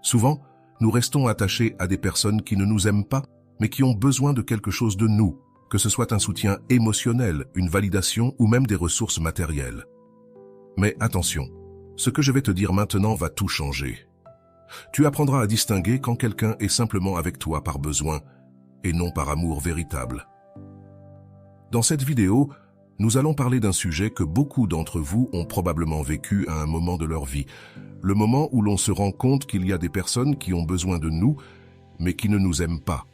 Souvent, nous restons attachés à des personnes qui ne nous aiment pas, mais qui ont besoin de quelque chose de nous, que ce soit un soutien émotionnel, une validation ou même des ressources matérielles. Mais attention, ce que je vais te dire maintenant va tout changer. Tu apprendras à distinguer quand quelqu'un est simplement avec toi par besoin et non par amour véritable. Dans cette vidéo, nous allons parler d'un sujet que beaucoup d'entre vous ont probablement vécu à un moment de leur vie, le moment où l'on se rend compte qu'il y a des personnes qui ont besoin de nous, mais qui ne nous aiment pas.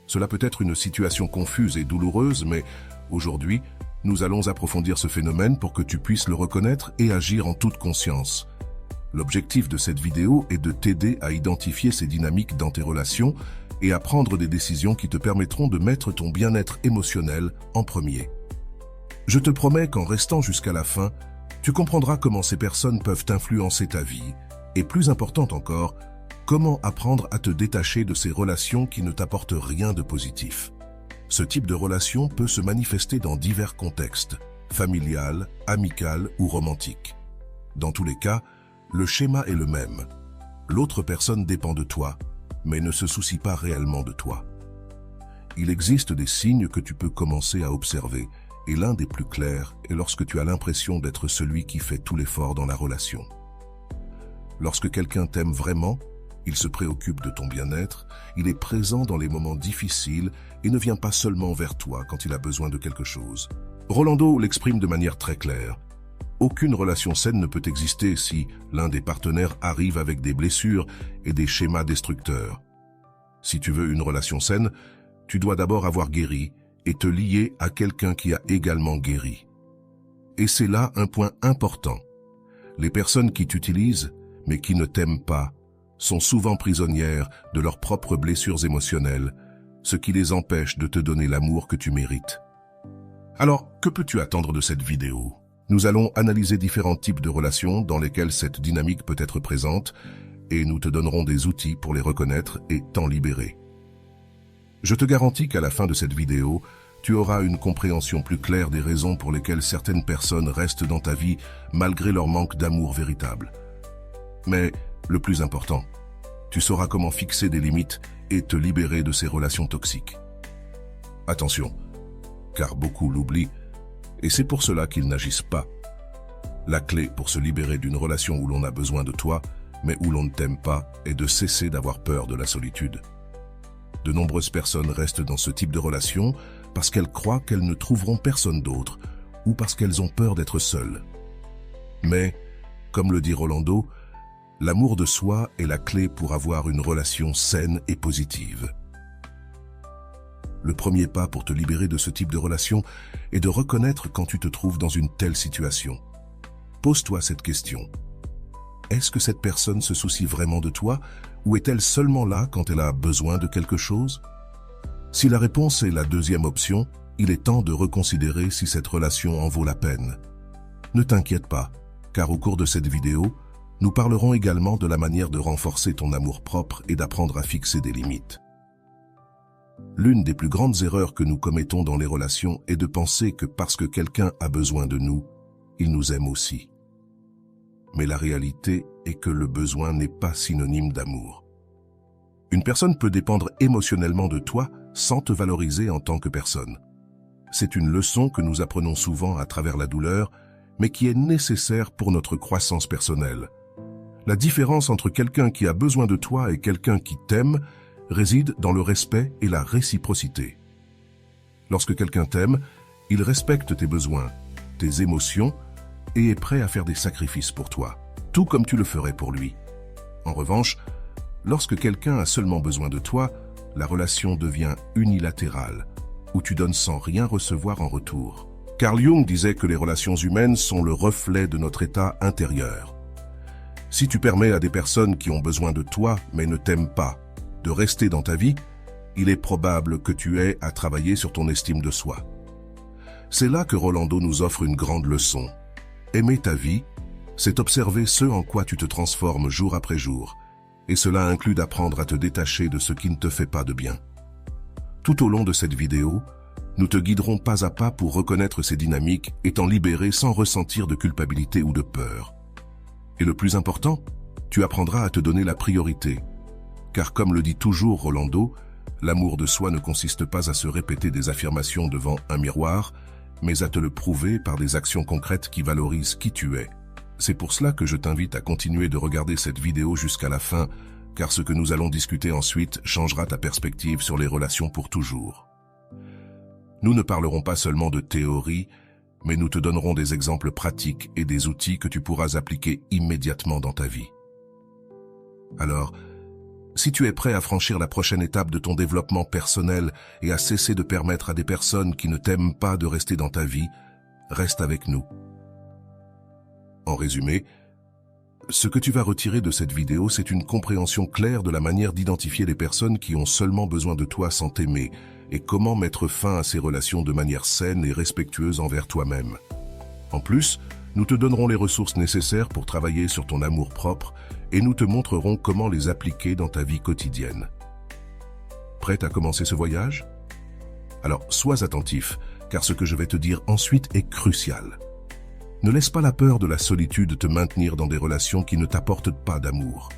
Cela peut être une situation confuse et douloureuse, mais aujourd'hui, nous allons approfondir ce phénomène pour que tu puisses le reconnaître et agir en toute conscience. L'objectif de cette vidéo est de t'aider à identifier ces dynamiques dans tes relations et à prendre des décisions qui te permettront de mettre ton bien-être émotionnel en premier. Je te promets qu'en restant jusqu'à la fin, tu comprendras comment ces personnes peuvent influencer ta vie et, plus important encore, comment apprendre à te détacher de ces relations qui ne t'apportent rien de positif. Ce type de relation peut se manifester dans divers contextes, familial, amical ou romantique. Dans tous les cas, le schéma est le même. L'autre personne dépend de toi, mais ne se soucie pas réellement de toi. Il existe des signes que tu peux commencer à observer, et l'un des plus clairs est lorsque tu as l'impression d'être celui qui fait tout l'effort dans la relation. Lorsque quelqu'un t'aime vraiment, il se préoccupe de ton bien-être, il est présent dans les moments difficiles et ne vient pas seulement vers toi quand il a besoin de quelque chose. Rolando l'exprime de manière très claire. Aucune relation saine ne peut exister si l'un des partenaires arrive avec des blessures et des schémas destructeurs. Si tu veux une relation saine, tu dois d'abord avoir guéri et te lier à quelqu'un qui a également guéri. Et c'est là un point important. Les personnes qui t'utilisent, mais qui ne t'aiment pas, sont souvent prisonnières de leurs propres blessures émotionnelles, ce qui les empêche de te donner l'amour que tu mérites. Alors, que peux-tu attendre de cette vidéo ? Nous allons analyser différents types de relations dans lesquelles cette dynamique peut être présente et nous te donnerons des outils pour les reconnaître et t'en libérer. Je te garantis qu'à la fin de cette vidéo, tu auras une compréhension plus claire des raisons pour lesquelles certaines personnes restent dans ta vie malgré leur manque d'amour véritable. Mais le plus important, tu sauras comment fixer des limites et te libérer de ces relations toxiques. Attention, car beaucoup l'oublient, et c'est pour cela qu'ils n'agissent pas. La clé pour se libérer d'une relation où l'on a besoin de toi, mais où l'on ne t'aime pas, est de cesser d'avoir peur de la solitude. De nombreuses personnes restent dans ce type de relation parce qu'elles croient qu'elles ne trouveront personne d'autre ou parce qu'elles ont peur d'être seules. Mais, comme le dit Rolando, l'amour de soi est la clé pour avoir une relation saine et positive. Le premier pas pour te libérer de ce type de relation est de reconnaître quand tu te trouves dans une telle situation. Pose-toi cette question. Est-ce que cette personne se soucie vraiment de toi ou est-elle seulement là quand elle a besoin de quelque chose? Si la réponse est la deuxième option, il est temps de reconsidérer si cette relation en vaut la peine. Ne t'inquiète pas, car au cours de cette vidéo, nous parlerons également de la manière de renforcer ton amour-propre et d'apprendre à fixer des limites. L'une des plus grandes erreurs que nous commettons dans les relations est de penser que parce que quelqu'un a besoin de nous, il nous aime aussi. Mais la réalité est que le besoin n'est pas synonyme d'amour. Une personne peut dépendre émotionnellement de toi sans te valoriser en tant que personne. C'est une leçon que nous apprenons souvent à travers la douleur, mais qui est nécessaire pour notre croissance personnelle. La différence entre quelqu'un qui a besoin de toi et quelqu'un qui t'aime réside dans le respect et la réciprocité. Lorsque quelqu'un t'aime, il respecte tes besoins, tes émotions et est prêt à faire des sacrifices pour toi, tout comme tu le ferais pour lui. En revanche, lorsque quelqu'un a seulement besoin de toi, la relation devient unilatérale, où tu donnes sans rien recevoir en retour. Carl Jung disait que les relations humaines sont le reflet de notre état intérieur. Si tu permets à des personnes qui ont besoin de toi mais ne t'aiment pas de rester dans ta vie, il est probable que tu aies à travailler sur ton estime de soi. C'est là que Rolando nous offre une grande leçon. Aimer ta vie, c'est observer ce en quoi tu te transformes jour après jour, et cela inclut d'apprendre à te détacher de ce qui ne te fait pas de bien. Tout au long de cette vidéo, nous te guiderons pas à pas pour reconnaître ces dynamiques et t'en libérer sans ressentir de culpabilité ou de peur. Et le plus important, Tu apprendras à te donner la priorité. Car comme le dit toujours Rolando, l'amour de soi ne consiste pas à se répéter des affirmations devant un miroir, mais à te le prouver par des actions concrètes qui valorisent qui tu es. C'est pour cela que je t'invite à continuer de regarder cette vidéo jusqu'à la fin, car ce que nous allons discuter ensuite changera ta perspective sur les relations pour toujours. Nous ne parlerons pas seulement de théorie, mais nous te donnerons des exemples pratiques et des outils que tu pourras appliquer immédiatement dans ta vie. Alors, si tu es prêt à franchir la prochaine étape de ton développement personnel et à cesser de permettre à des personnes qui ne t'aiment pas de rester dans ta vie, reste avec nous. En résumé, ce que tu vas retirer de cette vidéo, c'est une compréhension claire de la manière d'identifier les personnes qui ont seulement besoin de toi sans t'aimer et comment mettre fin à ces relations de manière saine et respectueuse envers toi-même. En plus, nous te donnerons les ressources nécessaires pour travailler sur ton amour-propre et nous te montrerons comment les appliquer dans ta vie quotidienne. Prête à commencer ce voyage? Alors, sois attentif, car ce que je vais te dire ensuite est crucial. Ne laisse pas la peur de la solitude te maintenir dans des relations qui ne t'apportent pas d'amour.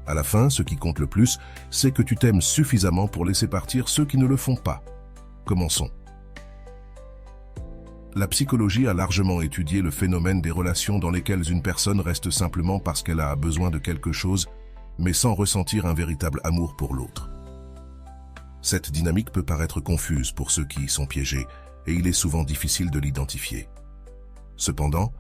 À la fin, ce qui compte le plus, c'est que tu t'aimes suffisamment pour laisser partir ceux qui ne le font pas. Commençons. La psychologie a largement étudié le phénomène des relations dans lesquelles une personne reste simplement parce qu'elle a besoin de quelque chose, mais sans ressentir un véritable amour pour l'autre. Cette dynamique peut paraître confuse pour ceux qui y sont piégés, et il est souvent difficile de l'identifier. Cependant,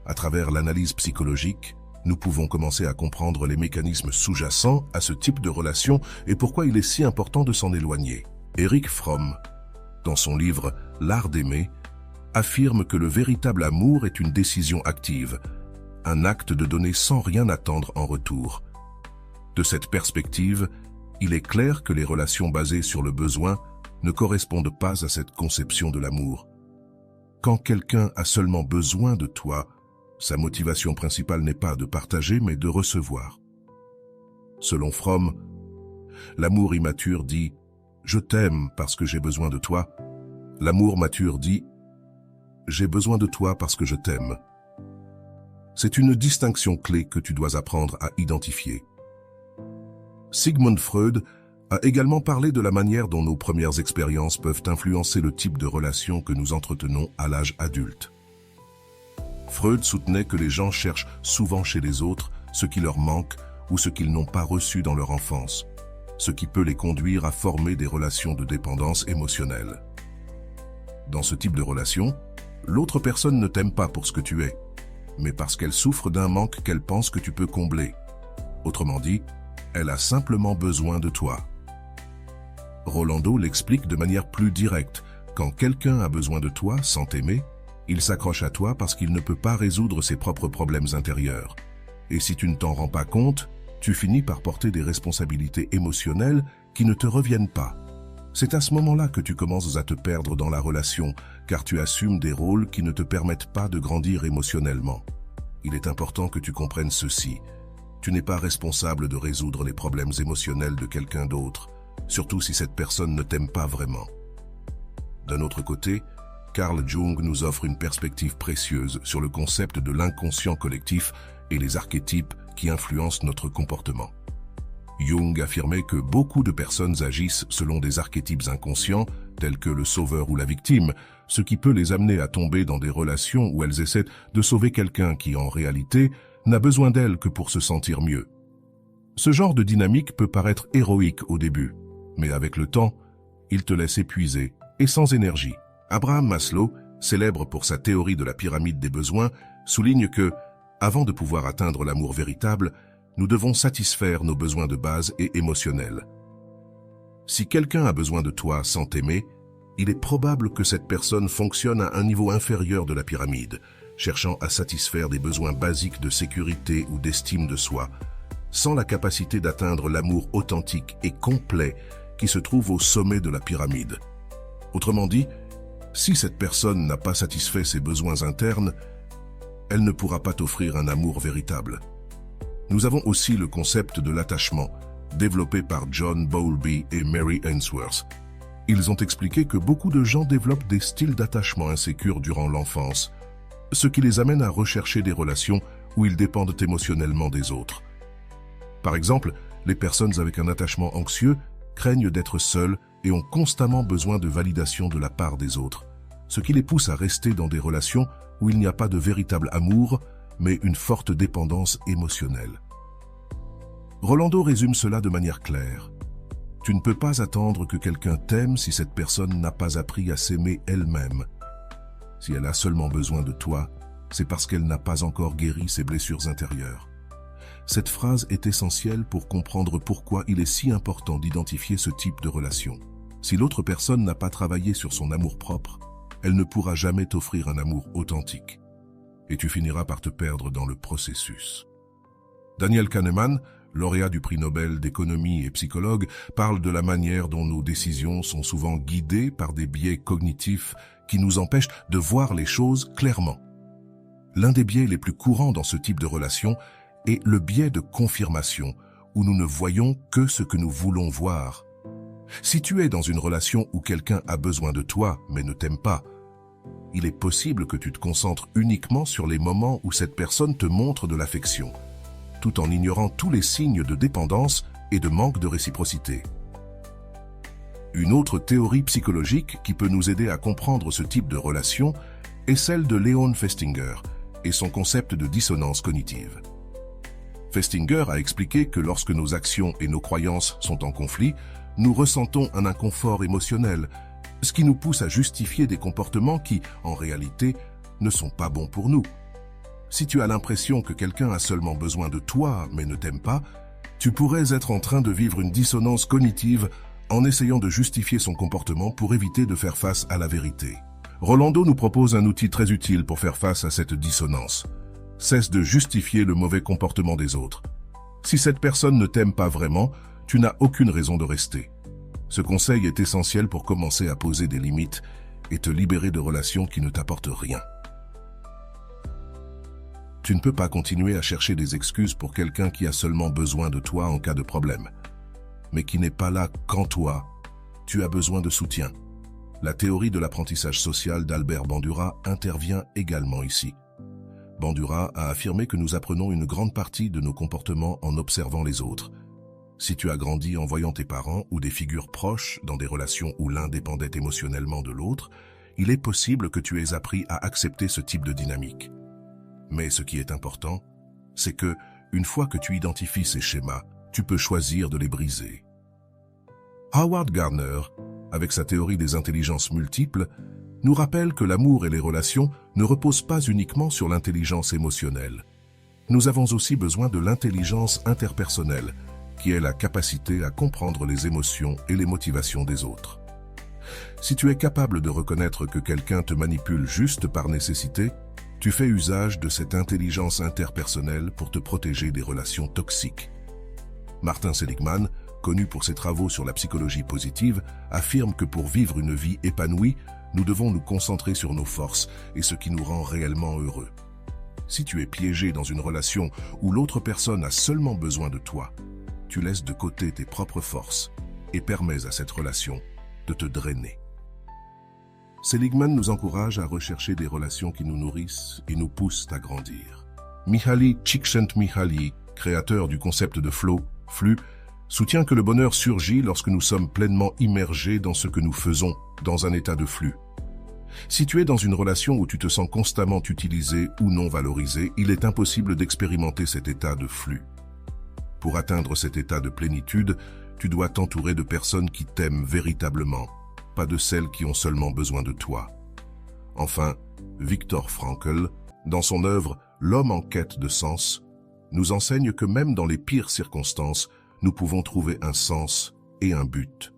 à travers l'analyse psychologique, nous pouvons commencer à comprendre les mécanismes sous-jacents à ce type de relation et pourquoi il est si important de s'en éloigner. Erich Fromm, dans son livre « L'art d'aimer », affirme que le véritable amour est une décision active, un acte de donner sans rien attendre en retour. De cette perspective, il est clair que les relations basées sur le besoin ne correspondent pas à cette conception de l'amour. Quand quelqu'un a seulement besoin de toi, sa motivation principale n'est pas de partager mais de recevoir. Selon Fromm, l'amour immature dit « Je t'aime parce que j'ai besoin de toi ». L'amour mature dit « J'ai besoin de toi parce que je t'aime ». C'est une distinction clé que tu dois apprendre à identifier. Sigmund Freud a également parlé de la manière dont nos premières expériences peuvent influencer le type de relation que nous entretenons à l'âge adulte. Freud soutenait que les gens cherchent souvent chez les autres ce qui leur manque ou ce qu'ils n'ont pas reçu dans leur enfance, ce qui peut les conduire à former des relations de dépendance émotionnelle. Dans ce type de relation, l'autre personne ne t'aime pas pour ce que tu es, mais parce qu'elle souffre d'un manque qu'elle pense que tu peux combler. Autrement dit, elle a simplement besoin de toi. Rolando l'explique de manière plus directe. Quand quelqu'un a besoin de toi sans t'aimer, il s'accroche à toi parce qu'il ne peut pas résoudre ses propres problèmes intérieurs. Et si tu ne t'en rends pas compte, tu finis par porter des responsabilités émotionnelles qui ne te reviennent pas. C'est à ce moment-là que tu commences à te perdre dans la relation, car tu assumes des rôles qui ne te permettent pas de grandir émotionnellement. Il est important que tu comprennes ceci. Tu n'es pas responsable de résoudre les problèmes émotionnels de quelqu'un d'autre, surtout si cette personne ne t'aime pas vraiment. D'un autre côté, Carl Jung nous offre une perspective précieuse sur le concept de l'inconscient collectif et les archétypes qui influencent notre comportement. Jung affirmait que beaucoup de personnes agissent selon des archétypes inconscients, tels que le sauveur ou la victime, ce qui peut les amener à tomber dans des relations où elles essaient de sauver quelqu'un qui, en réalité, n'a besoin d'elles que pour se sentir mieux. Ce genre de dynamique peut paraître héroïque au début, mais avec le temps, il te laisse épuisé et sans énergie. Abraham Maslow, célèbre pour sa théorie de la pyramide des besoins, souligne que, avant de pouvoir atteindre l'amour véritable, nous devons satisfaire nos besoins de base et émotionnels. Si quelqu'un a besoin de toi sans t'aimer, il est probable que cette personne fonctionne à un niveau inférieur de la pyramide, cherchant à satisfaire des besoins basiques de sécurité ou d'estime de soi, sans la capacité d'atteindre l'amour authentique et complet qui se trouve au sommet de la pyramide. Autrement dit, si cette personne n'a pas satisfait ses besoins internes, elle ne pourra pas t'offrir un amour véritable. Nous avons aussi le concept de l'attachement, développé par John Bowlby et Mary Ainsworth. Ils ont expliqué que beaucoup de gens développent des styles d'attachement insécures durant l'enfance, ce qui les amène à rechercher des relations où ils dépendent émotionnellement des autres. Par exemple, les personnes avec un attachement anxieux craignent d'être seules et ont constamment besoin de validation de la part des autres, ce qui les pousse à rester dans des relations où il n'y a pas de véritable amour, mais une forte dépendance émotionnelle. Rolando résume cela de manière claire. Tu ne peux pas attendre que quelqu'un t'aime si cette personne n'a pas appris à s'aimer elle-même. Si elle a seulement besoin de toi, c'est parce qu'elle n'a pas encore guéri ses blessures intérieures. Cette phrase est essentielle pour comprendre pourquoi il est si important d'identifier ce type de relation. Si l'autre personne n'a pas travaillé sur son amour-propre, elle ne pourra jamais t'offrir un amour authentique. Et tu finiras par te perdre dans le processus. Daniel Kahneman, lauréat du prix Nobel d'économie et psychologue, parle de la manière dont nos décisions sont souvent guidées par des biais cognitifs qui nous empêchent de voir les choses clairement. L'un des biais les plus courants dans ce type de relation est le biais de confirmation, où nous ne voyons que ce que nous voulons voir. Si tu es dans une relation où quelqu'un a besoin de toi mais ne t'aime pas, il est possible que tu te concentres uniquement sur les moments où cette personne te montre de l'affection, tout en ignorant tous les signes de dépendance et de manque de réciprocité. Une autre théorie psychologique qui peut nous aider à comprendre ce type de relation est celle de Leon Festinger et son concept de dissonance cognitive. Festinger a expliqué que lorsque nos actions et nos croyances sont en conflit, nous ressentons un inconfort émotionnel, ce qui nous pousse à justifier des comportements qui, en réalité, ne sont pas bons pour nous. Si tu as l'impression que quelqu'un a seulement besoin de toi mais ne t'aime pas, tu pourrais être en train de vivre une dissonance cognitive en essayant de justifier son comportement pour éviter de faire face à la vérité. Rolando nous propose un outil très utile pour faire face à cette dissonance. Cesse de justifier le mauvais comportement des autres. Si cette personne ne t'aime pas vraiment, tu n'as aucune raison de rester. Ce conseil est essentiel pour commencer à poser des limites et te libérer de relations qui ne t'apportent rien. Tu ne peux pas continuer à chercher des excuses pour quelqu'un qui a seulement besoin de toi en cas de problème, mais qui n'est pas là quand toi, tu as besoin de soutien. La théorie de l'apprentissage social d'Albert Bandura intervient également ici. Bandura a affirmé que nous apprenons une grande partie de nos comportements en observant les autres. Si tu as grandi en voyant tes parents ou des figures proches dans des relations où l'un dépendait émotionnellement de l'autre, il est possible que tu aies appris à accepter ce type de dynamique. Mais ce qui est important, c'est que, une fois que tu identifies ces schémas, tu peux choisir de les briser. Howard Gardner, avec sa théorie des intelligences multiples, nous rappelle que l'amour et les relations ne reposent pas uniquement sur l'intelligence émotionnelle. Nous avons aussi besoin de l'intelligence interpersonnelle, qui est la capacité à comprendre les émotions et les motivations des autres. Si tu es capable de reconnaître que quelqu'un te manipule juste par nécessité, tu fais usage de cette intelligence interpersonnelle pour te protéger des relations toxiques. Martin Seligman, connu pour ses travaux sur la psychologie positive, affirme que pour vivre une vie épanouie, nous devons nous concentrer sur nos forces et ce qui nous rend réellement heureux. Si tu es piégé dans une relation où l'autre personne a seulement besoin de toi, tu laisses de côté tes propres forces et permets à cette relation de te drainer. Seligman nous encourage à rechercher des relations qui nous nourrissent et nous poussent à grandir. Mihaly Csikszentmihalyi, créateur du concept de flow, flux, soutient que le bonheur surgit lorsque nous sommes pleinement immergés dans ce que nous faisons, dans un état de flux. Si tu es dans une relation où tu te sens constamment utilisé ou non valorisé, il est impossible d'expérimenter cet état de flux. Pour atteindre cet état de plénitude, tu dois t'entourer de personnes qui t'aiment véritablement, pas de celles qui ont seulement besoin de toi. Enfin, Viktor Frankl, dans son œuvre « L'homme en quête de sens », nous enseigne que même dans les pires circonstances, nous pouvons trouver un sens et un but.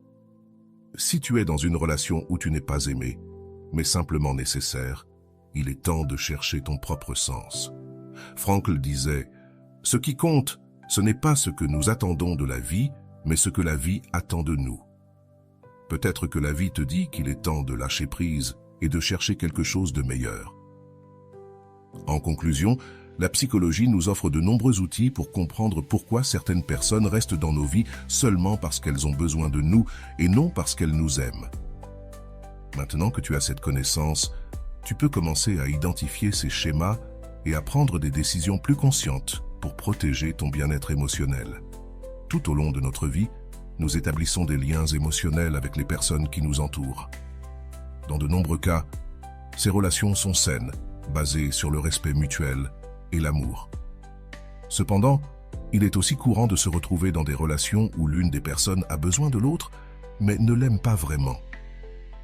Si tu es dans une relation où tu n'es pas aimé, mais simplement nécessaire, il est temps de chercher ton propre sens. Frankl disait « Ce qui compte, ce n'est pas ce que nous attendons de la vie, mais ce que la vie attend de nous. » Peut-être que la vie te dit qu'il est temps de lâcher prise et de chercher quelque chose de meilleur. En conclusion, la psychologie nous offre de nombreux outils pour comprendre pourquoi certaines personnes restent dans nos vies seulement parce qu'elles ont besoin de nous et non parce qu'elles nous aiment. Maintenant que tu as cette connaissance, tu peux commencer à identifier ces schémas et à prendre des décisions plus conscientes pour protéger ton bien-être émotionnel. Tout au long de notre vie, nous établissons des liens émotionnels avec les personnes qui nous entourent. Dans de nombreux cas, ces relations sont saines, basées sur le respect mutuel et l'amour. Cependant, il est aussi courant de se retrouver dans des relations où l'une des personnes a besoin de l'autre, mais ne l'aime pas vraiment.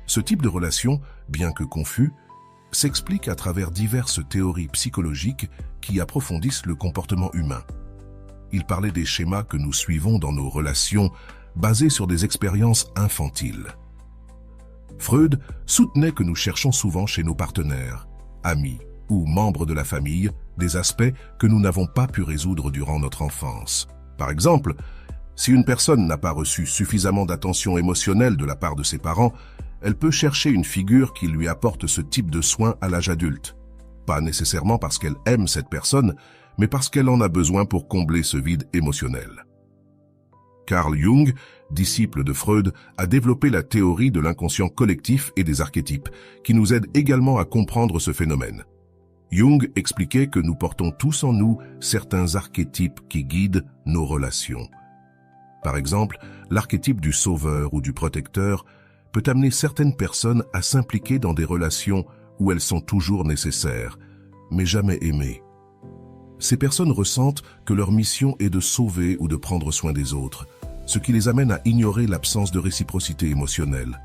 Ce type de relation, bien que confus, s'explique à travers diverses théories psychologiques qui approfondissent le comportement humain. Il parlait des schémas que nous suivons dans nos relations basés sur des expériences infantiles. Freud soutenait que nous cherchons souvent chez nos partenaires, amis ou membres de la famille des aspects que nous n'avons pas pu résoudre durant notre enfance. Par exemple, si une personne n'a pas reçu suffisamment d'attention émotionnelle de la part de ses parents, elle peut chercher une figure qui lui apporte ce type de soins à l'âge adulte. Pas nécessairement parce qu'elle aime cette personne, mais parce qu'elle en a besoin pour combler ce vide émotionnel. Carl Jung, disciple de Freud, a développé la théorie de l'inconscient collectif et des archétypes, qui nous aide également à comprendre ce phénomène. Jung expliquait que nous portons tous en nous certains archétypes qui guident nos relations. Par exemple, l'archétype du sauveur ou du protecteur peut amener certaines personnes à s'impliquer dans des relations où elles sont toujours nécessaires, mais jamais aimées. Ces personnes ressentent que leur mission est de sauver ou de prendre soin des autres, ce qui les amène à ignorer l'absence de réciprocité émotionnelle.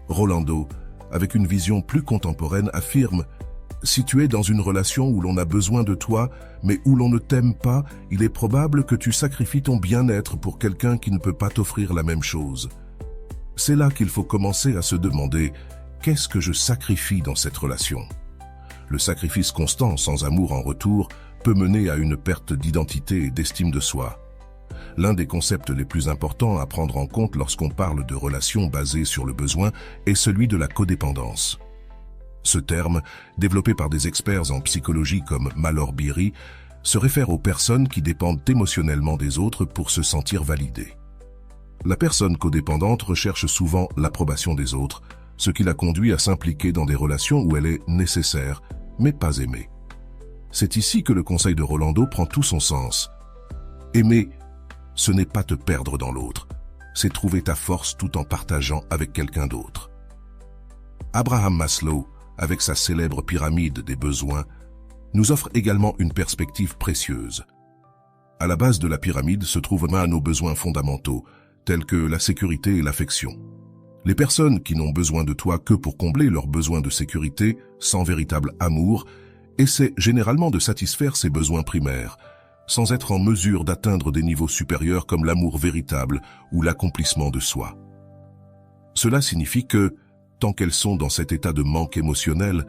Rolando, avec une vision plus contemporaine, affirme « Si tu es dans une relation où l'on a besoin de toi, mais où l'on ne t'aime pas, il est probable que tu sacrifies ton bien-être pour quelqu'un qui ne peut pas t'offrir la même chose. » C'est là qu'il faut commencer à se demander « Qu'est-ce que je sacrifie dans cette relation ?» Le sacrifice constant, sans amour en retour, peut mener à une perte d'identité et d'estime de soi. L'un des concepts les plus importants à prendre en compte lorsqu'on parle de relations basées sur le besoin est celui de la codépendance. Ce terme, développé par des experts en psychologie comme Malor Biri, se réfère aux personnes qui dépendent émotionnellement des autres pour se sentir validées. La personne codépendante recherche souvent l'approbation des autres, ce qui la conduit à s'impliquer dans des relations où elle est nécessaire, mais pas aimée. C'est ici que le conseil de Rolando prend tout son sens. Aimer, ce n'est pas te perdre dans l'autre, c'est trouver ta force tout en partageant avec quelqu'un d'autre. Abraham Maslow, avec sa célèbre pyramide des besoins, nous offre également une perspective précieuse. À la base de la pyramide se trouvent nos besoins fondamentaux, tels que la sécurité et l'affection. Les personnes qui n'ont besoin de toi que pour combler leurs besoins de sécurité, sans véritable amour, essaient généralement de satisfaire ces besoins primaires, sans être en mesure d'atteindre des niveaux supérieurs comme l'amour véritable ou l'accomplissement de soi. Cela signifie que, tant qu'elles sont dans cet état de manque émotionnel,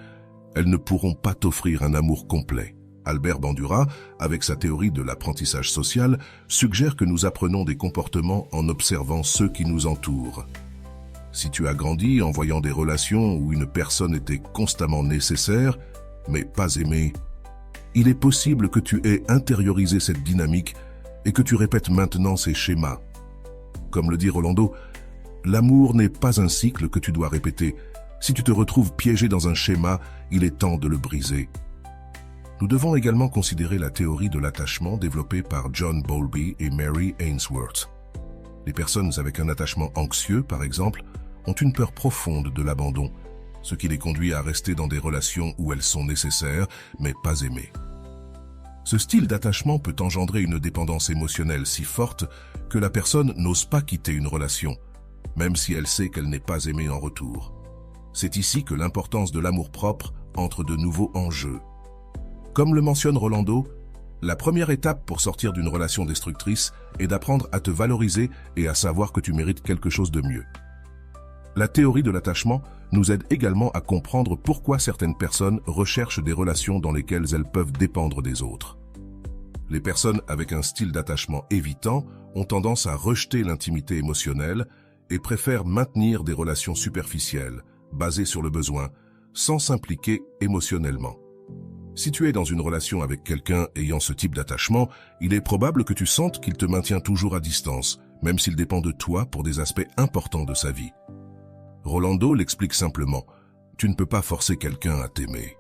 elles ne pourront pas t'offrir un amour complet. Albert Bandura, avec sa théorie de l'apprentissage social, suggère que nous apprenons des comportements en observant ceux qui nous entourent. Si tu as grandi en voyant des relations où une personne était constamment nécessaire, mais pas aimée, il est possible que tu aies intériorisé cette dynamique et que tu répètes maintenant ces schémas. Comme le dit Rolando, l'amour n'est pas un cycle que tu dois répéter. Si tu te retrouves piégé dans un schéma, il est temps de le briser. Nous devons également considérer la théorie de l'attachement développée par John Bowlby et Mary Ainsworth. Les personnes avec un attachement anxieux, par exemple, ont une peur profonde de l'abandon, ce qui les conduit à rester dans des relations où elles sont nécessaires, mais pas aimées. Ce style d'attachement peut engendrer une dépendance émotionnelle si forte que la personne n'ose pas quitter une relation, même si elle sait qu'elle n'est pas aimée en retour. C'est ici que l'importance de l'amour-propre entre de nouveau en jeu. Comme le mentionne Rolando, la première étape pour sortir d'une relation destructrice est d'apprendre à te valoriser et à savoir que tu mérites quelque chose de mieux. La théorie de l'attachement nous aide également à comprendre pourquoi certaines personnes recherchent des relations dans lesquelles elles peuvent dépendre des autres. Les personnes avec un style d'attachement évitant ont tendance à rejeter l'intimité émotionnelle et préfèrent maintenir des relations superficielles, basées sur le besoin, sans s'impliquer émotionnellement. Si tu es dans une relation avec quelqu'un ayant ce type d'attachement, il est probable que tu sentes qu'il te maintient toujours à distance, même s'il dépend de toi pour des aspects importants de sa vie. Rolando l'explique simplement, tu ne peux pas forcer quelqu'un à t'aimer.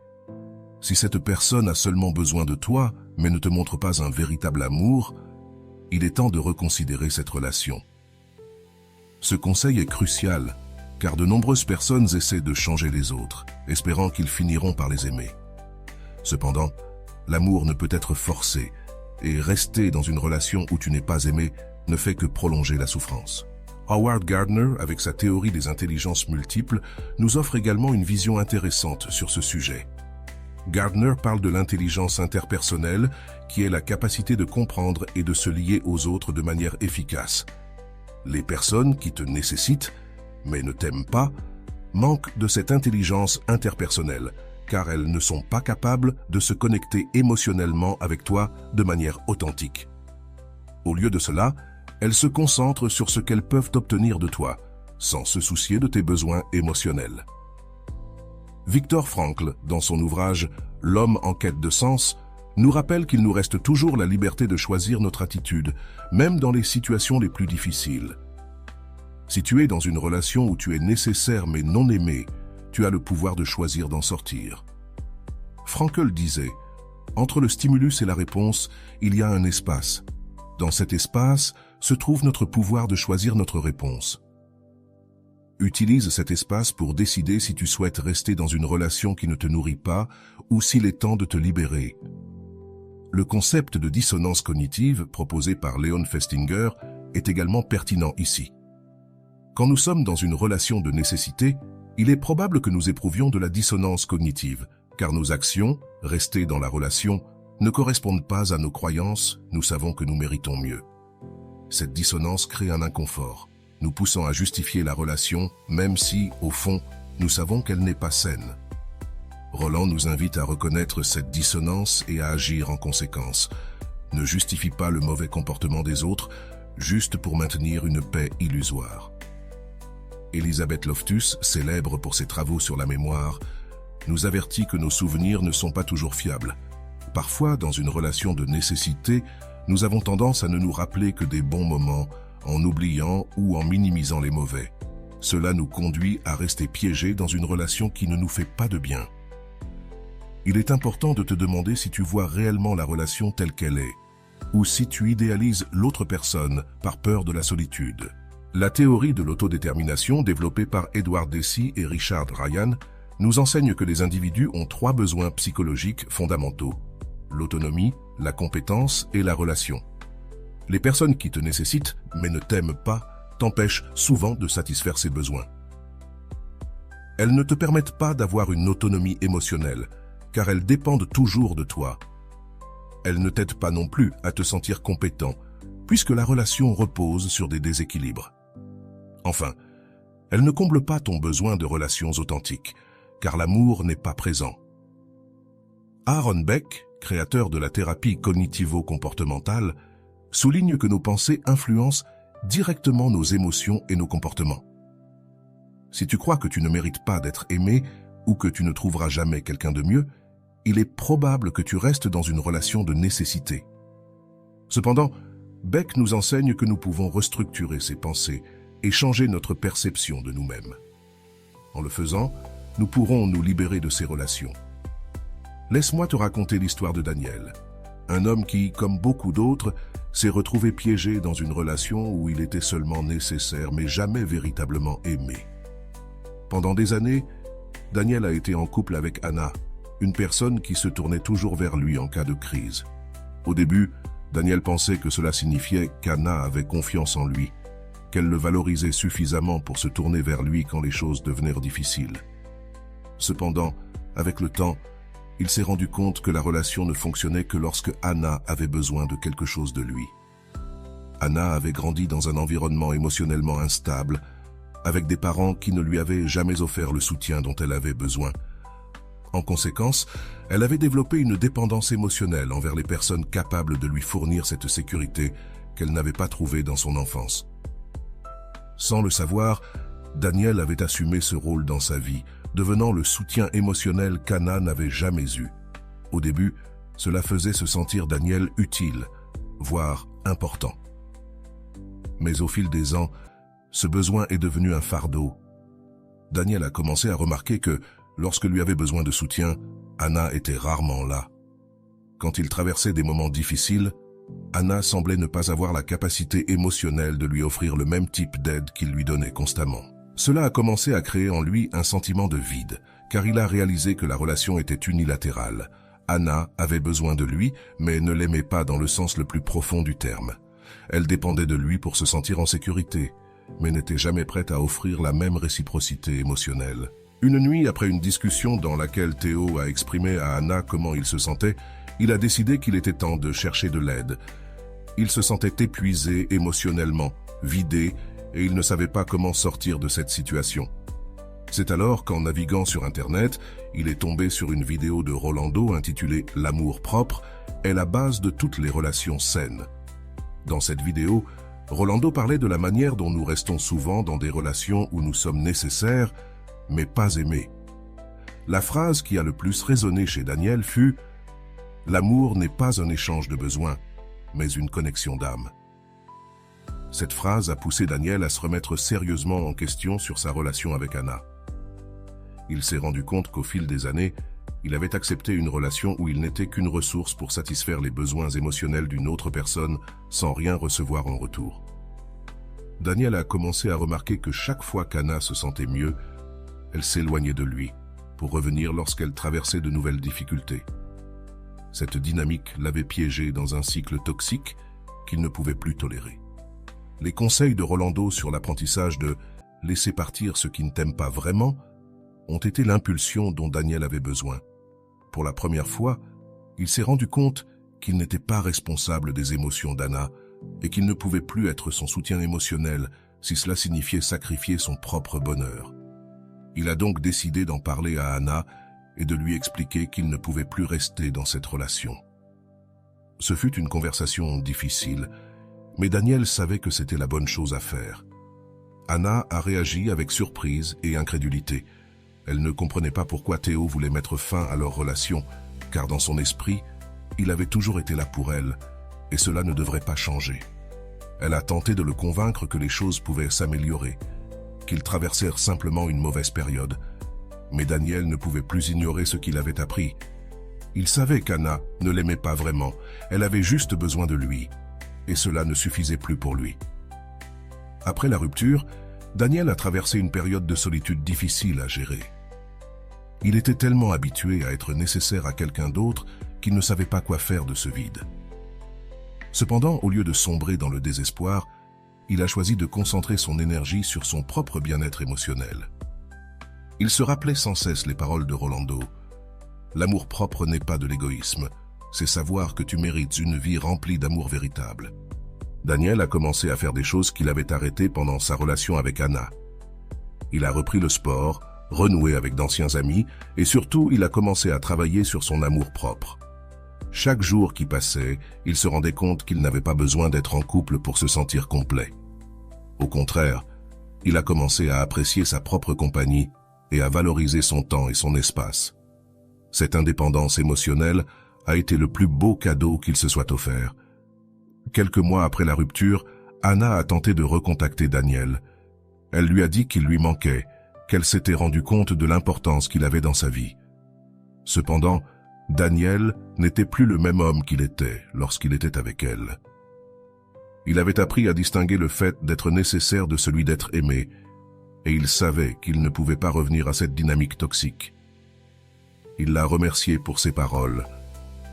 Si cette personne a seulement besoin de toi, mais ne te montre pas un véritable amour, il est temps de reconsidérer cette relation. Ce conseil est crucial, car de nombreuses personnes essaient de changer les autres, espérant qu'ils finiront par les aimer. Cependant, l'amour ne peut être forcé, et rester dans une relation où tu n'es pas aimé ne fait que prolonger la souffrance. Howard Gardner, avec sa théorie des intelligences multiples, nous offre également une vision intéressante sur ce sujet. Gardner parle de l'intelligence interpersonnelle, qui est la capacité de comprendre et de se lier aux autres de manière efficace. Les personnes qui te nécessitent, mais ne t'aiment pas, manquent de cette intelligence interpersonnelle, car elles ne sont pas capables de se connecter émotionnellement avec toi de manière authentique. Au lieu de cela, elles se concentrent sur ce qu'elles peuvent obtenir de toi, sans se soucier de tes besoins émotionnels. Viktor Frankl, dans son ouvrage « L'homme en quête de sens », nous rappelle qu'il nous reste toujours la liberté de choisir notre attitude, même dans les situations les plus difficiles. Si tu es dans une relation où tu es nécessaire mais non aimé, tu as le pouvoir de choisir d'en sortir. Frankl disait « Entre le stimulus et la réponse, il y a un espace. Dans cet espace se trouve notre pouvoir de choisir notre réponse. » Utilise cet espace pour décider si tu souhaites rester dans une relation qui ne te nourrit pas ou s'il est temps de te libérer. Le concept de dissonance cognitive proposé par Leon Festinger est également pertinent ici. Quand nous sommes dans une relation de nécessité, il est probable que nous éprouvions de la dissonance cognitive, car nos actions, restées dans la relation, ne correspondent pas à nos croyances, nous savons que nous méritons mieux. Cette dissonance crée un inconfort, nous poussant à justifier la relation, même si, au fond, nous savons qu'elle n'est pas saine. Roland nous invite à reconnaître cette dissonance et à agir en conséquence. Ne justifie pas le mauvais comportement des autres, juste pour maintenir une paix illusoire. Elisabeth Loftus, célèbre pour ses travaux sur la mémoire, nous avertit que nos souvenirs ne sont pas toujours fiables. Parfois, dans une relation de nécessité, nous avons tendance à ne nous rappeler que des bons moments, en oubliant ou en minimisant les mauvais. Cela nous conduit à rester piégés dans une relation qui ne nous fait pas de bien. Il est important de te demander si tu vois réellement la relation telle qu'elle est, ou si tu idéalises l'autre personne par peur de la solitude. La théorie de l'autodétermination développée par Edward Deci et Richard Ryan nous enseigne que les individus ont 3 besoins psychologiques fondamentaux: l'autonomie, la compétence et la relation. Les personnes qui te nécessitent, mais ne t'aiment pas, t'empêchent souvent de satisfaire ces besoins. Elles ne te permettent pas d'avoir une autonomie émotionnelle, car elles dépendent toujours de toi. Elles ne t'aident pas non plus à te sentir compétent, puisque la relation repose sur des déséquilibres. Enfin, elles ne comblent pas ton besoin de relations authentiques, car l'amour n'est pas présent. Aaron Beck, créateur de la thérapie cognitivo-comportementale, souligne que nos pensées influencent directement nos émotions et nos comportements. Si tu crois que tu ne mérites pas d'être aimé ou que tu ne trouveras jamais quelqu'un de mieux, il est probable que tu restes dans une relation de nécessité. Cependant, Beck nous enseigne que nous pouvons restructurer ces pensées et changer notre perception de nous-mêmes. En le faisant, nous pourrons nous libérer de ces relations. Laisse-moi te raconter l'histoire de Daniel, un homme qui, comme beaucoup d'autres, s'est retrouvé piégé dans une relation où il était seulement nécessaire mais jamais véritablement aimé. Pendant des années, Daniel a été en couple avec Anna, une personne qui se tournait toujours vers lui en cas de crise. Au début, Daniel pensait que cela signifiait qu'Anna avait confiance en lui, qu'elle le valorisait suffisamment pour se tourner vers lui quand les choses devenaient difficiles. Cependant, avec le temps, il s'est rendu compte que la relation ne fonctionnait que lorsque Anna avait besoin de quelque chose de lui. Anna avait grandi dans un environnement émotionnellement instable, avec des parents qui ne lui avaient jamais offert le soutien dont elle avait besoin. En conséquence, elle avait développé une dépendance émotionnelle envers les personnes capables de lui fournir cette sécurité qu'elle n'avait pas trouvée dans son enfance. Sans le savoir, Daniel avait assumé ce rôle dans sa vie, devenant le soutien émotionnel qu'Anna n'avait jamais eu. Au début, cela faisait se sentir Daniel utile, voire important. Mais au fil des ans, ce besoin est devenu un fardeau. Daniel a commencé à remarquer que, Lorsque lui avait besoin de soutien, Anna était rarement là. Quand il traversait des moments difficiles, Anna semblait ne pas avoir la capacité émotionnelle de lui offrir le même type d'aide qu'il lui donnait constamment. Cela a commencé à créer en lui un sentiment de vide, car il a réalisé que la relation était unilatérale. Anna avait besoin de lui, mais ne l'aimait pas dans le sens le plus profond du terme. Elle dépendait de lui pour se sentir en sécurité, mais n'était jamais prête à offrir la même réciprocité émotionnelle. Une nuit, après une discussion dans laquelle Théo a exprimé à Anna comment il se sentait, il a décidé qu'il était temps de chercher de l'aide. Il se sentait épuisé émotionnellement, vidé, et il ne savait pas comment sortir de cette situation. C'est alors qu'en naviguant sur Internet, il est tombé sur une vidéo de Rolando intitulée « L'amour propre » est la base de toutes les relations saines. Dans cette vidéo, Rolando parlait de la manière dont nous restons souvent dans des relations où nous sommes nécessaires, mais pas aimés. La phrase qui a le plus résonné chez Daniel fut « L'amour n'est pas un échange de besoins, mais une connexion d'âme ». Cette phrase a poussé Daniel à se remettre sérieusement en question sur sa relation avec Anna. Il s'est rendu compte qu'au fil des années, il avait accepté une relation où il n'était qu'une ressource pour satisfaire les besoins émotionnels d'une autre personne sans rien recevoir en retour. Daniel a commencé à remarquer que chaque fois qu'Anna se sentait mieux, elle s'éloignait de lui pour revenir lorsqu'elle traversait de nouvelles difficultés. Cette dynamique l'avait piégé dans un cycle toxique qu'il ne pouvait plus tolérer. Les conseils de Rolando sur l'apprentissage de « laisser partir ce qui ne t'aime pas vraiment » ont été l'impulsion dont Daniel avait besoin. Pour la première fois, il s'est rendu compte qu'il n'était pas responsable des émotions d'Anna et qu'il ne pouvait plus être son soutien émotionnel si cela signifiait sacrifier son propre bonheur. Il a donc décidé d'en parler à Anna et de lui expliquer qu'il ne pouvait plus rester dans cette relation. Ce fut une conversation difficile, mais Daniel savait que c'était la bonne chose à faire. Anna a réagi avec surprise et incrédulité. Elle ne comprenait pas pourquoi Théo voulait mettre fin à leur relation, car dans son esprit, il avait toujours été là pour elle, et cela ne devrait pas changer. Elle a tenté de le convaincre que les choses pouvaient s'améliorer, qu'ils traversèrent simplement une mauvaise période. Mais Daniel ne pouvait plus ignorer ce qu'il avait appris. Il savait qu'Anna ne l'aimait pas vraiment, elle avait juste besoin de lui, et cela ne suffisait plus pour lui. Après la rupture, Daniel a traversé une période de solitude difficile à gérer. Il était tellement habitué à être nécessaire à quelqu'un d'autre qu'il ne savait pas quoi faire de ce vide. Cependant, au lieu de sombrer dans le désespoir, il a choisi de concentrer son énergie sur son propre bien-être émotionnel. Il se rappelait sans cesse les paroles de Rolando. « L'amour propre n'est pas de l'égoïsme, c'est savoir que tu mérites une vie remplie d'amour véritable. » Daniel a commencé à faire des choses qu'il avait arrêtées pendant sa relation avec Anna. Il a repris le sport, renoué avec d'anciens amis et surtout il a commencé à travailler sur son amour-propre. Chaque jour qui passait, il se rendait compte qu'il n'avait pas besoin d'être en couple pour se sentir complet. Au contraire, il a commencé à apprécier sa propre compagnie et à valoriser son temps et son espace. Cette indépendance émotionnelle a été le plus beau cadeau qu'il se soit offert. Quelques mois après la rupture, Anna a tenté de recontacter Daniel. Elle lui a dit qu'il lui manquait, qu'elle s'était rendu compte de l'importance qu'il avait dans sa vie. Cependant, Daniel n'était plus le même homme qu'il était lorsqu'il était avec elle. Il avait appris à distinguer le fait d'être nécessaire de celui d'être aimé, et il savait qu'il ne pouvait pas revenir à cette dynamique toxique. Il l'a remercié pour ses paroles,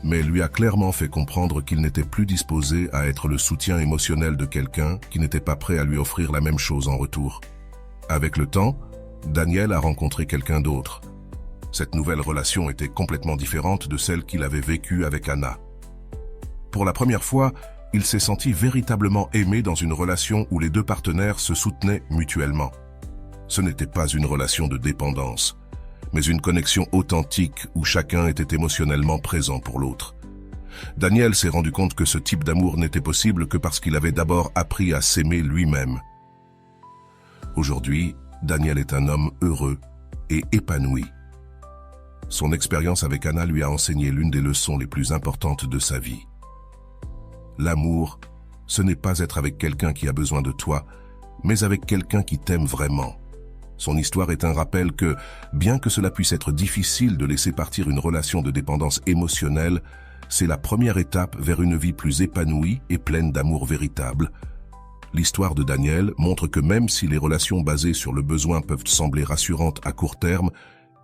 mais lui a clairement fait comprendre qu'il n'était plus disposé à être le soutien émotionnel de quelqu'un qui n'était pas prêt à lui offrir la même chose en retour. Avec le temps, Daniel a rencontré quelqu'un d'autre. Cette nouvelle relation était complètement différente de celle qu'il avait vécue avec Anna. Pour la première fois, il s'est senti véritablement aimé dans une relation où les deux partenaires se soutenaient mutuellement. Ce n'était pas une relation de dépendance, mais une connexion authentique où chacun était émotionnellement présent pour l'autre. Daniel s'est rendu compte que ce type d'amour n'était possible que parce qu'il avait d'abord appris à s'aimer lui-même. Aujourd'hui, Daniel est un homme heureux et épanoui. Son expérience avec Anna lui a enseigné l'une des leçons les plus importantes de sa vie. L'amour, ce n'est pas être avec quelqu'un qui a besoin de toi, mais avec quelqu'un qui t'aime vraiment. Son histoire est un rappel que, bien que cela puisse être difficile de laisser partir une relation de dépendance émotionnelle, c'est la première étape vers une vie plus épanouie et pleine d'amour véritable. L'histoire de Daniel montre que même si les relations basées sur le besoin peuvent sembler rassurantes à court terme,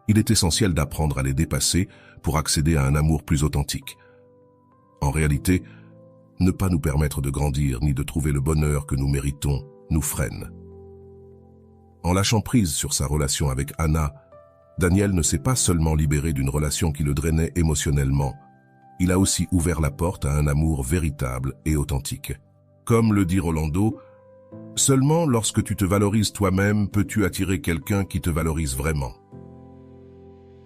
il est essentiel d'apprendre à les dépasser pour accéder à un amour plus authentique. En réalité, ne pas nous permettre de grandir ni de trouver le bonheur que nous méritons nous freine. En lâchant prise sur sa relation avec Anna, Daniel ne s'est pas seulement libéré d'une relation qui le drainait émotionnellement, il a aussi ouvert la porte à un amour véritable et authentique. Comme le dit Rolando, « Seulement lorsque tu te valorises toi-même peux-tu attirer quelqu'un qui te valorise vraiment. »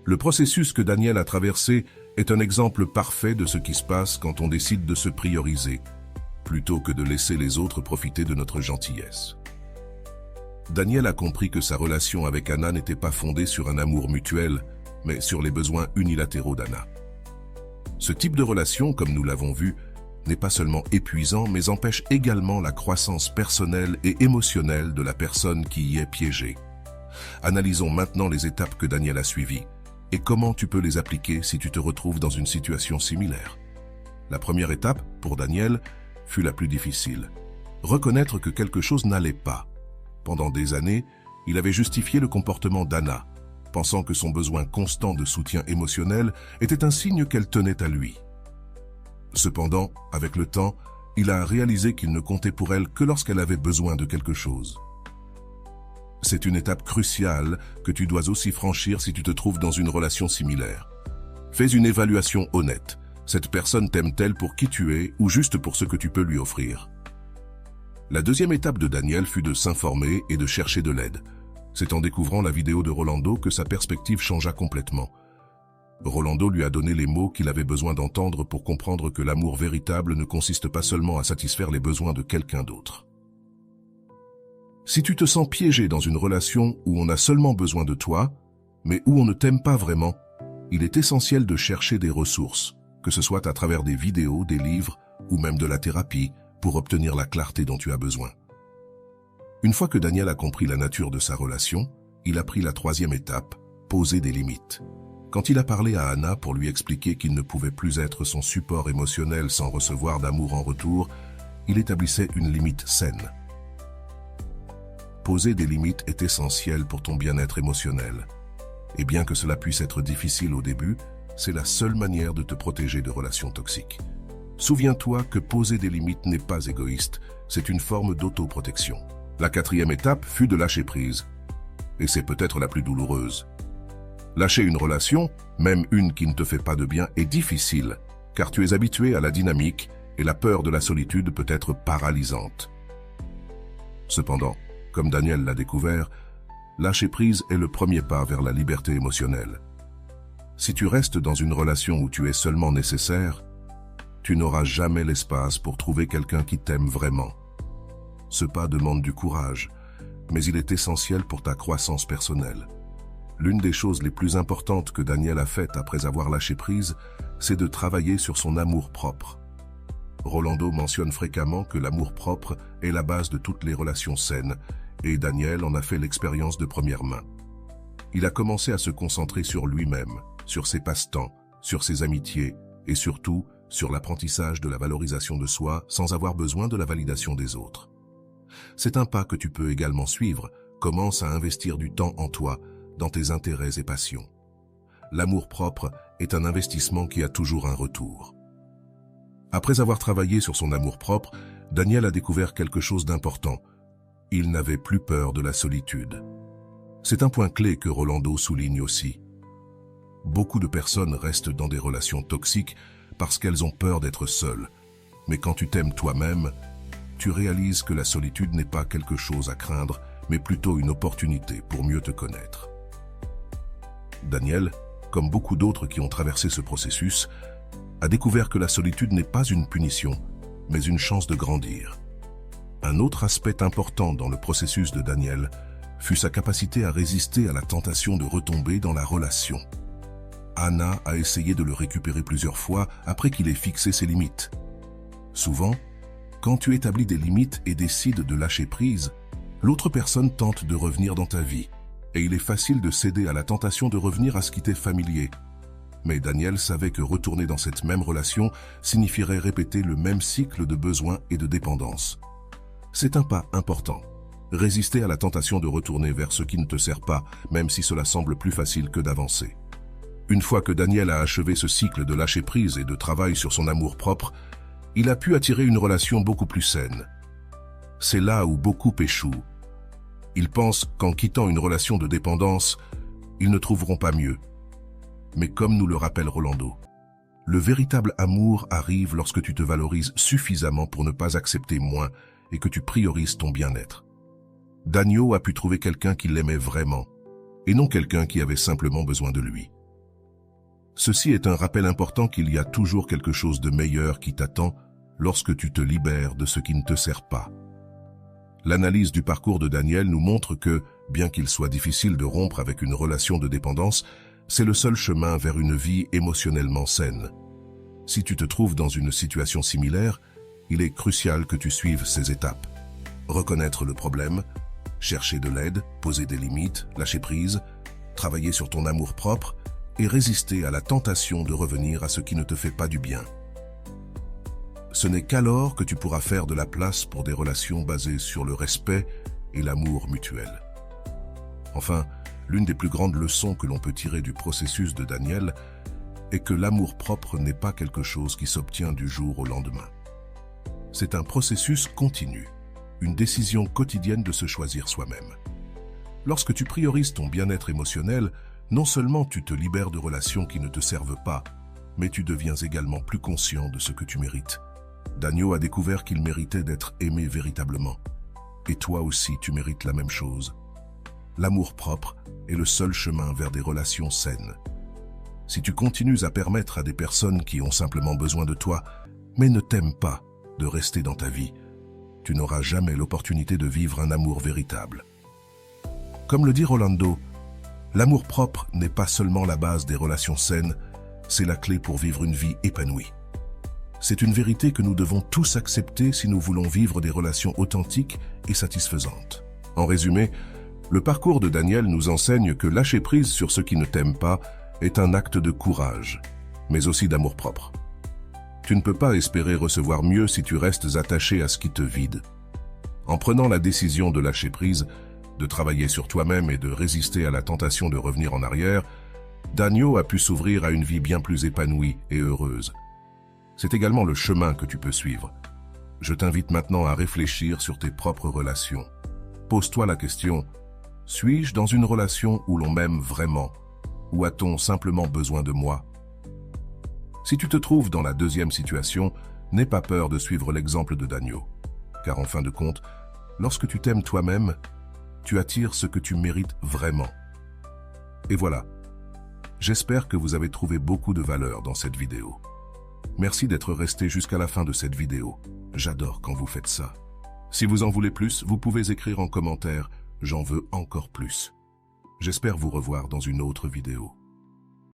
Le processus que Daniel a traversé est un exemple parfait de ce qui se passe quand on décide de se prioriser, plutôt que de laisser les autres profiter de notre gentillesse. Daniel a compris que sa relation avec Anna n'était pas fondée sur un amour mutuel, mais sur les besoins unilatéraux d'Anna. Ce type de relation, comme nous l'avons vu, n'est pas seulement épuisant, mais empêche également la croissance personnelle et émotionnelle de la personne qui y est piégée. Analysons maintenant les étapes que Daniel a suivies et comment tu peux les appliquer si tu te retrouves dans une situation similaire. La première étape, pour Daniel, fut la plus difficile. Reconnaître que quelque chose n'allait pas. Pendant des années, il avait justifié le comportement d'Anna, pensant que son besoin constant de soutien émotionnel était un signe qu'elle tenait à lui. Cependant, avec le temps, il a réalisé qu'il ne comptait pour elle que lorsqu'elle avait besoin de quelque chose. C'est une étape cruciale que tu dois aussi franchir si tu te trouves dans une relation similaire. Fais une évaluation honnête. Cette personne t'aime-t-elle pour qui tu es ou juste pour ce que tu peux lui offrir? La deuxième étape de Daniel fut de s'informer et de chercher de l'aide. C'est en découvrant la vidéo de Rolando que sa perspective changea complètement. Rolando lui a donné les mots qu'il avait besoin d'entendre pour comprendre que l'amour véritable ne consiste pas seulement à satisfaire les besoins de quelqu'un d'autre. Si tu te sens piégé dans une relation où on a seulement besoin de toi, mais où on ne t'aime pas vraiment, il est essentiel de chercher des ressources, que ce soit à travers des vidéos, des livres ou même de la thérapie, pour obtenir la clarté dont tu as besoin. Une fois que Daniel a compris la nature de sa relation, il a pris la troisième étape, poser des limites. Quand il a parlé à Anna pour lui expliquer qu'il ne pouvait plus être son support émotionnel sans recevoir d'amour en retour, il établissait une limite saine. Poser des limites est essentiel pour ton bien-être émotionnel. Et bien que cela puisse être difficile au début, c'est la seule manière de te protéger de relations toxiques. Souviens-toi que poser des limites n'est pas égoïste, c'est une forme d'autoprotection. La quatrième étape fut de lâcher prise. Et c'est peut-être la plus douloureuse. Lâcher une relation, même une qui ne te fait pas de bien, est difficile, car tu es habitué à la dynamique et la peur de la solitude peut être paralysante. Cependant, comme Daniel l'a découvert, lâcher prise est le premier pas vers la liberté émotionnelle. Si tu restes dans une relation où tu es seulement nécessaire, tu n'auras jamais l'espace pour trouver quelqu'un qui t'aime vraiment. Ce pas demande du courage, mais il est essentiel pour ta croissance personnelle. L'une des choses les plus importantes que Daniel a faites après avoir lâché prise, c'est de travailler sur son amour-propre. Rolando mentionne fréquemment que l'amour-propre est la base de toutes les relations saines, et Daniel en a fait l'expérience de première main. Il a commencé à se concentrer sur lui-même, sur ses passe-temps, sur ses amitiés, et surtout, sur l'apprentissage de la valorisation de soi sans avoir besoin de la validation des autres. C'est un pas que tu peux également suivre. Commence à investir du temps en toi, dans tes intérêts et passions. L'amour-propre est un investissement qui a toujours un retour. Après avoir travaillé sur son amour-propre, Daniel a découvert quelque chose d'important. Il n'avait plus peur de la solitude. C'est un point clé que Rolando souligne aussi. Beaucoup de personnes restent dans des relations toxiques parce qu'elles ont peur d'être seules. Mais quand tu t'aimes toi-même, tu réalises que la solitude n'est pas quelque chose à craindre, mais plutôt une opportunité pour mieux te connaître. Daniel, comme beaucoup d'autres qui ont traversé ce processus, a découvert que la solitude n'est pas une punition, mais une chance de grandir. Un autre aspect important dans le processus de Daniel fut sa capacité à résister à la tentation de retomber dans la relation. Anna a essayé de le récupérer plusieurs fois après qu'il ait fixé ses limites. Souvent, quand tu établis des limites et décides de lâcher prise, l'autre personne tente de revenir dans ta vie. et il est facile de céder à la tentation de revenir à ce qui t'est familier. Mais Daniel savait que retourner dans cette même relation signifierait répéter le même cycle de besoins et de dépendance. C'est un pas important. Résister à la tentation de retourner vers ce qui ne te sert pas, même si cela semble plus facile que d'avancer. Une fois que Daniel a achevé ce cycle de lâcher-prise et de travail sur son amour-propre, il a pu attirer une relation beaucoup plus saine. C'est là où beaucoup échouent. Ils pensent qu'en quittant une relation de dépendance, ils ne trouveront pas mieux. Mais comme nous le rappelle Rolando, le véritable amour arrive lorsque tu te valorises suffisamment pour ne pas accepter moins et que tu priorises ton bien-être. Daniel a pu trouver quelqu'un qui l'aimait vraiment, et non quelqu'un qui avait simplement besoin de lui. Ceci est un rappel important qu'il y a toujours quelque chose de meilleur qui t'attend lorsque tu te libères de ce qui ne te sert pas. L'analyse du parcours de Daniel nous montre que, bien qu'il soit difficile de rompre avec une relation de dépendance, c'est le seul chemin vers une vie émotionnellement saine. Si tu te trouves dans une situation similaire, il est crucial que tu suives ces étapes. Reconnaître le problème, chercher de l'aide, poser des limites, lâcher prise, travailler sur ton amour-propre et résister à la tentation de revenir à ce qui ne te fait pas du bien. Ce n'est qu'alors que tu pourras faire de la place pour des relations basées sur le respect et l'amour mutuel. Enfin, l'une des plus grandes leçons que l'on peut tirer du processus de Daniel est que l'amour-propre n'est pas quelque chose qui s'obtient du jour au lendemain. C'est un processus continu, une décision quotidienne de se choisir soi-même. Lorsque tu priorises ton bien-être émotionnel, non seulement tu te libères de relations qui ne te servent pas, mais tu deviens également plus conscient de ce que tu mérites. Daniel a découvert qu'il méritait d'être aimé véritablement. Et toi aussi, tu mérites la même chose. L'amour-propre est le seul chemin vers des relations saines. Si tu continues à permettre à des personnes qui ont simplement besoin de toi, mais ne t'aiment pas, de rester dans ta vie, tu n'auras jamais l'opportunité de vivre un amour véritable. Comme le dit Rolando, l'amour-propre n'est pas seulement la base des relations saines, c'est la clé pour vivre une vie épanouie. C'est une vérité que nous devons tous accepter si nous voulons vivre des relations authentiques et satisfaisantes. En résumé, le parcours de Daniel nous enseigne que lâcher prise sur ce qui ne t'aime pas est un acte de courage, mais aussi d'amour-propre. Tu ne peux pas espérer recevoir mieux si tu restes attaché à ce qui te vide. En prenant la décision de lâcher prise, de travailler sur toi-même et de résister à la tentation de revenir en arrière, Daniel a pu s'ouvrir à une vie bien plus épanouie et heureuse. C'est également le chemin que tu peux suivre. Je t'invite maintenant à réfléchir sur tes propres relations. Pose-toi la question: suis-je dans une relation où l'on m'aime vraiment? Ou a-t-on simplement besoin de moi? Si tu te trouves dans la deuxième situation, n'aie pas peur de suivre l'exemple de Daniel. Car en fin de compte, lorsque tu t'aimes toi-même, tu attires ce que tu mérites vraiment. Et voilà. J'espère que vous avez trouvé beaucoup de valeur dans cette vidéo. Merci d'être resté jusqu'à la fin de cette vidéo. J'adore quand vous faites ça. Si vous en voulez plus, vous pouvez écrire en commentaire « J'en veux encore plus ». J'espère vous revoir dans une autre vidéo.